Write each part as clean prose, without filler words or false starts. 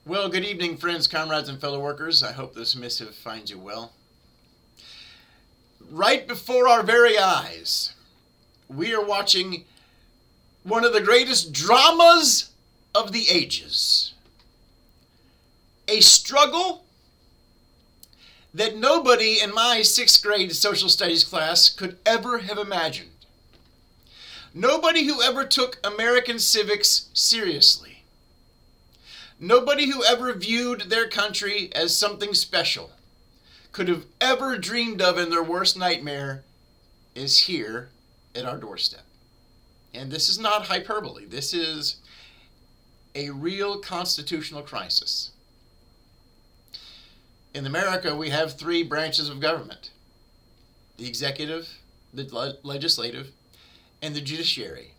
Well, good evening, friends, comrades, and fellow workers. I hope this missive finds you well. Right before our very eyes, we are watching one of the greatest dramas of the ages. A struggle that nobody in my sixth grade social studies class could ever have imagined. Nobody who ever took American civics seriously. Nobody who ever viewed their country as something special could have ever dreamed of in their worst nightmare is here at our doorstep. And this is not hyperbole. This is a real constitutional crisis. In America, we have three branches of government: the executive, the legislative, and the judiciary.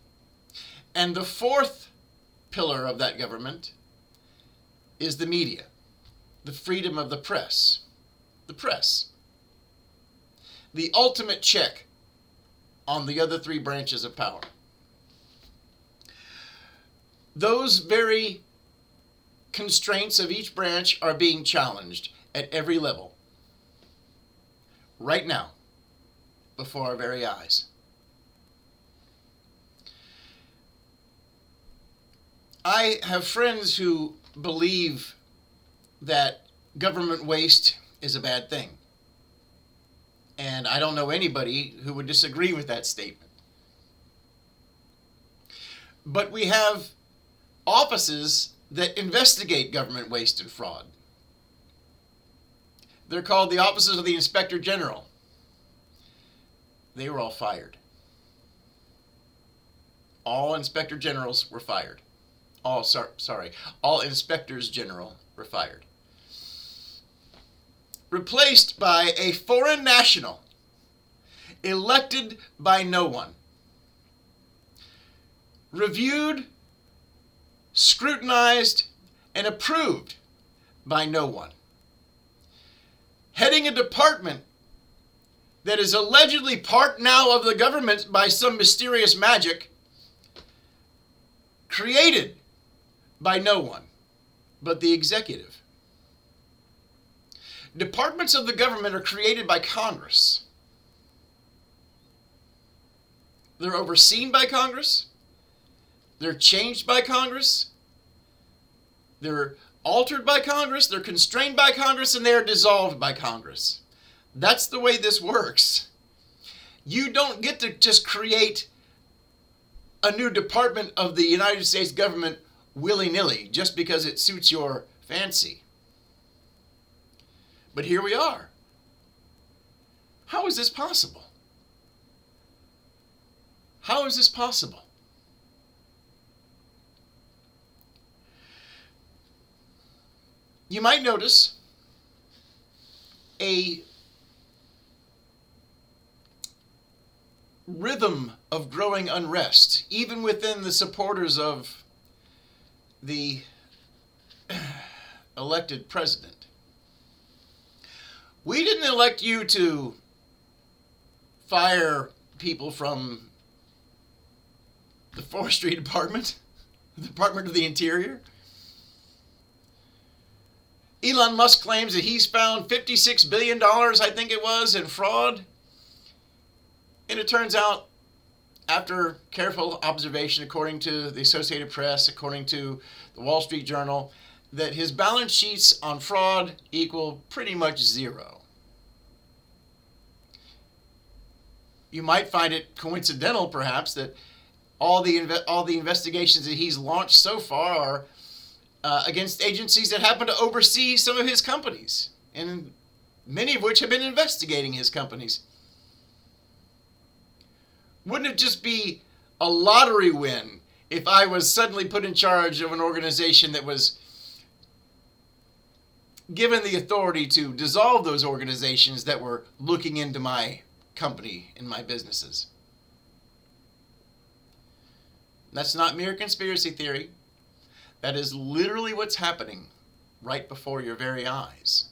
And the fourth pillar of that government is the media, the freedom of the press. The press. The ultimate check on the other three branches of power. Those very constraints of each branch are being challenged at every level. Right now, before our very eyes. I have friends who believe that government waste is a bad thing. And I don't know anybody who would disagree with that statement. But we have offices that investigate government waste and fraud. They're called the offices of the Inspector General. They were all fired. All Inspector Generals were fired. All Inspectors General were fired. Replaced by a foreign national, elected by no one, reviewed, scrutinized, and approved by no one, heading a department that is allegedly part now of the government by some mysterious magic, created by no one but the executive. Departments of the government are created by Congress. They're overseen by Congress. They're changed by Congress. They're altered by Congress. They're constrained by Congress, and they are dissolved by Congress. That's the way this works. You don't get to just create a new department of the United States government willy-nilly just because it suits your fancy. But here we are. How is this possible? How is this possible? You might notice a rhythm of growing unrest, even within the supporters of the elected president. We didn't elect you to fire people from the Forestry Department, the Department of the Interior. Elon Musk claims that he's found $56 billion, I think it was, in fraud. And it turns out, after careful observation, according to the Associated Press, according to the Wall Street Journal, that his balance sheets on fraud equal pretty much zero. You might find it coincidental, perhaps, that all the investigations that he's launched so far are against agencies that happen to oversee some of his companies, and many of which have been investigating his companies. Wouldn't it just be a lottery win if I was suddenly put in charge of an organization that was given the authority to dissolve those organizations that were looking into my company and my businesses? That's not mere conspiracy theory. That is literally what's happening right before your very eyes.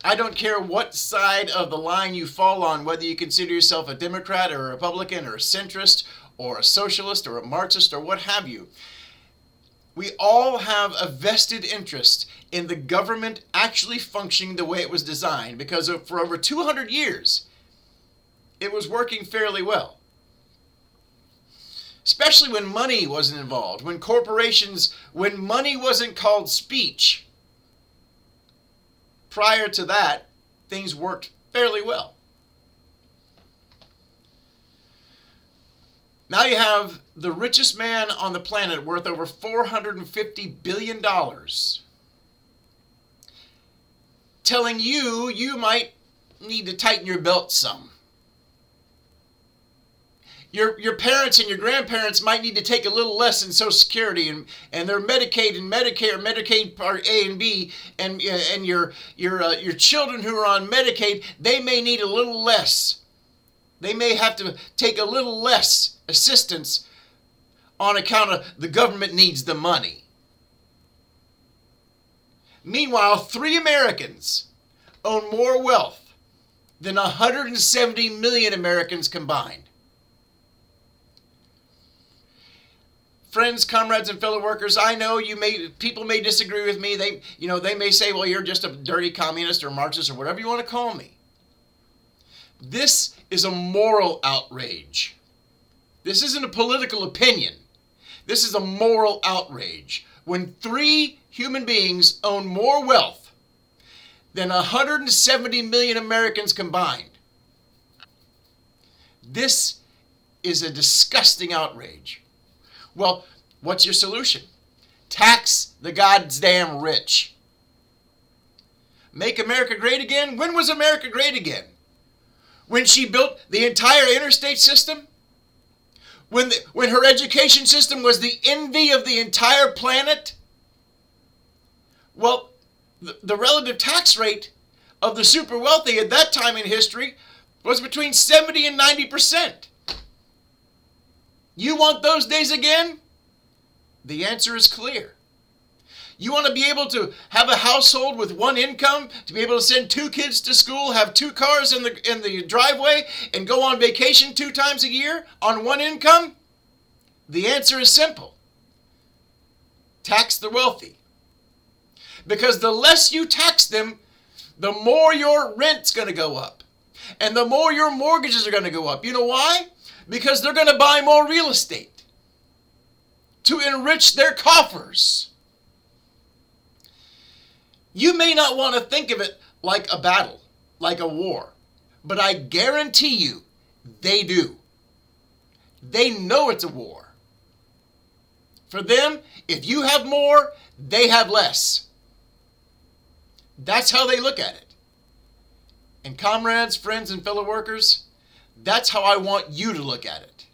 I don't care what side of the line you fall on, whether you consider yourself a Democrat or a Republican or a centrist or a socialist or a Marxist or what have you. We all have a vested interest in the government actually functioning the way it was designed, because for over 200 years, it was working fairly well. Especially when money wasn't involved, when money wasn't called speech. Prior to that, things worked fairly well. Now you have the richest man on the planet worth over $450 billion telling you might need to tighten your belt some. Your parents and your grandparents might need to take a little less in Social Security and their Medicaid and Medicare, Medicaid Part A and B, and your children who are on Medicaid, they may need a little less. They may have to take a little less assistance on account of the government needs the money. Meanwhile, 3 Americans own more wealth than 170 million Americans combined. Friends, comrades, and fellow workers, I know people may disagree with me. They may say, well, you're just a dirty communist or Marxist or whatever you want to call me. This is a moral outrage. This isn't a political opinion. This is a moral outrage. When 3 human beings own more wealth than 170 million Americans combined, this is a disgusting outrage. Well, what's your solution? Tax the goddamn rich. Make America great again? When was America great again? When she built the entire interstate system? When her education system was the envy of the entire planet? Well, the relative tax rate of the super wealthy at that time in history was between 70 and 90%. You want those days again? The answer is clear. You want to be able to have a household with one income, to be able to send 2 kids to school, have 2 cars in the driveway, and go on vacation 2 times a year on one income? The answer is simple. Tax the wealthy. Because the less you tax them, the more your rent's going to go up. And the more your mortgages are going to go up. You know why? Because they're going to buy more real estate to enrich their coffers. You may not want to think of it like a battle, like a war, but I guarantee you they do. They know it's a war. For them, if you have more, they have less. That's how they look at it. And comrades, friends, and fellow workers, that's how I want you to look at it.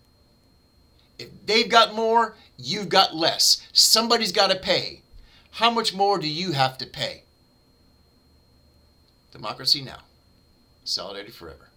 If they've got more, you've got less. Somebody's got to pay. How much more do you have to pay? Democracy Now! Solidarity forever.